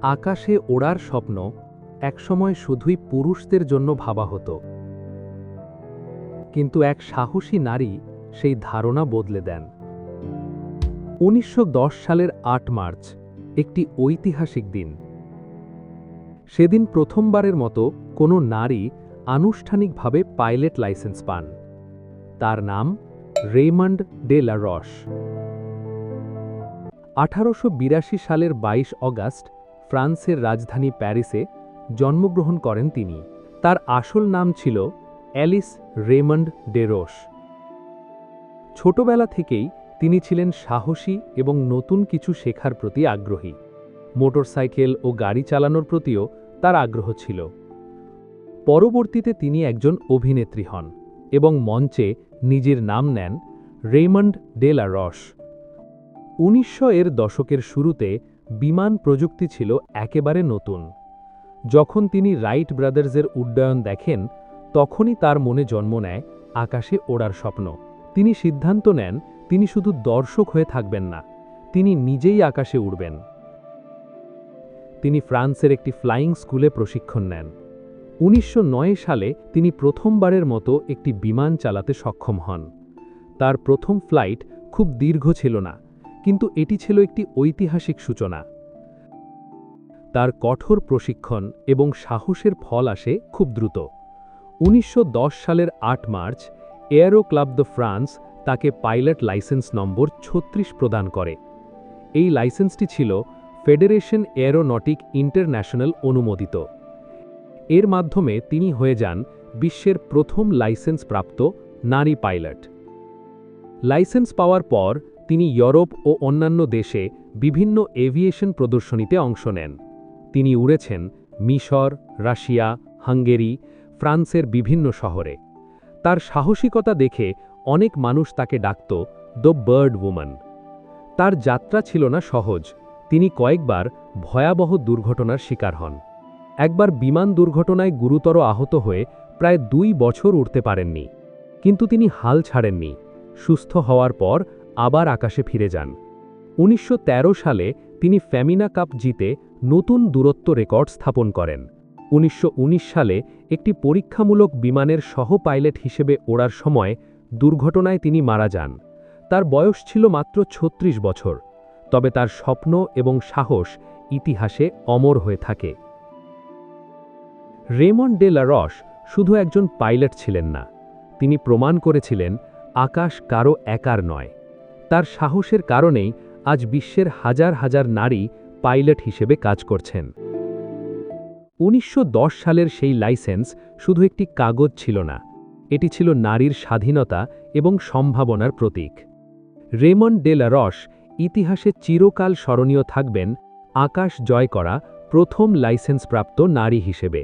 আকাশে ওড়ার স্বপ্ন একসময় শুধুই পুরুষদের জন্য ভাবা হতো, কিন্তু এক সাহসী নারী সেই ধারণা বদলে দেন। ১৯১০ সালের ৮ মার্চ একটি ঐতিহাসিক দিন। সেদিন প্রথমবারের মতো কোনো নারী আনুষ্ঠানিকভাবে পাইলট লাইসেন্স পান। তার নাম রেইমন্ড ডে লা রশ। ১৮৮২ সালের ২২ অগাস্ট ফ্রান্সের রাজধানী প্যারিসে জন্মগ্রহণ করেন তিনি। তার আসল নাম ছিল অ্যালিস রেইমন্ড ডে রোশ। ছোটবেলা থেকেই তিনি ছিলেন সাহসী এবং নতুন কিছু শেখার প্রতি আগ্রহী। মোটরসাইকেল ও গাড়ি চালানোর প্রতিও তার আগ্রহ ছিল। পরবর্তীতে তিনি একজন অভিনেত্রী হন এবং মঞ্চে নিজের নাম নেন রেইমন্ড ডে লা রশ। ১৯০০ দশকের শুরুতে বিমান প্রযুক্তি ছিল একেবারে নতুন। যখন তিনি রাইট ব্রাদার্সের উড্ডয়ন দেখেন, তখনই তার মনে জন্ম নেয় আকাশে ওড়ার স্বপ্ন। তিনি সিদ্ধান্ত নেন তিনি শুধু দর্শক হয়ে থাকবেন না, তিনি নিজেই আকাশে উড়বেন। তিনি ফ্রান্সের একটি ফ্লাইং স্কুলে প্রশিক্ষণ নেন। ১৯০৯ সালে তিনি প্রথমবারের মতো একটি বিমান চালাতে সক্ষম হন। তার প্রথম ফ্লাইট খুব দীর্ঘ ছিল না, কিন্তু এটি ছিল একটি ঐতিহাসিক সূচনা। তার কঠোর প্রশিক্ষণ এবং সাহসের ফল আসে খুব দ্রুত। ১৯১০ সালের ৮ March aero club the France তাকে পাইলট লাইসেন্স নম্বর ৩৬ প্রদান করে। এই লাইসেন্সটি ছিল ফেডারেশন এরোনটিক ইন্টারন্যাশনাল অনুমোদিত। এর মাধ্যমে তিনি হয়ে যান বিশ্বের প্রথম লাইসেন্সপ্রাপ্ত নারী পাইলট। লাইসেন্স পাওয়ার পর তিনি ইউরোপ ও অন্যান্য দেশে বিভিন্ন এভিয়েশন প্রদর্শনীতে অংশ নেন। তিনি উড়েছেন মিশর, রাশিয়া, হাঙ্গেরি, ফ্রান্সের বিভিন্ন শহরে। তার সাহসিকতা দেখে অনেক মানুষ তাকে ডাকত দ্য বার্ড ওম্যান। তার যাত্রা ছিল না সহজ। তিনি কয়েকবার ভয়াবহ দুর্ঘটনার শিকার হন। একবার বিমান দুর্ঘটনায় গুরুতর আহত হয়ে প্রায় ২ বছর উড়তে পারেননি, কিন্তু তিনি হাল ছাড়েননি। সুস্থ হওয়ার পর আবার আকাশে ফিরে যান। ১৯১৩ সালে তিনি ফেমিনা কাপ জিতে নতুন দূরত্ব রেকর্ড স্থাপন করেন। ১৯১৯ সালে একটি পরীক্ষামূলক বিমানের সহ পাইলট হিসেবে ওড়ার সময় দুর্ঘটনায় তিনি মারা যান। তার বয়স ছিল মাত্র ৩৬ বছর, তবে তার স্বপ্ন এবং সাহস ইতিহাসে অমর হয়ে থাকে। রেইমন্ড ডে লা রশ শুধু একজন পাইলট ছিলেন না, তিনি প্রমাণ করেছিলেন আকাশ কারো একার নয়। তার সাহসের কারণেই আজ বিশ্বের হাজার হাজার নারী পাইলট হিসেবে কাজ করছেন। ১৯১০ সালের সেই লাইসেন্স শুধু একটি কাগজ ছিল না, এটি ছিল নারীর স্বাধীনতা এবং সম্ভাবনার প্রতীক। রেইমন্ড ডে লা রশ ইতিহাসে চিরকাল স্মরণীয় থাকবেন আকাশ জয় করা প্রথম লাইসেন্সপ্রাপ্ত নারী হিসেবে।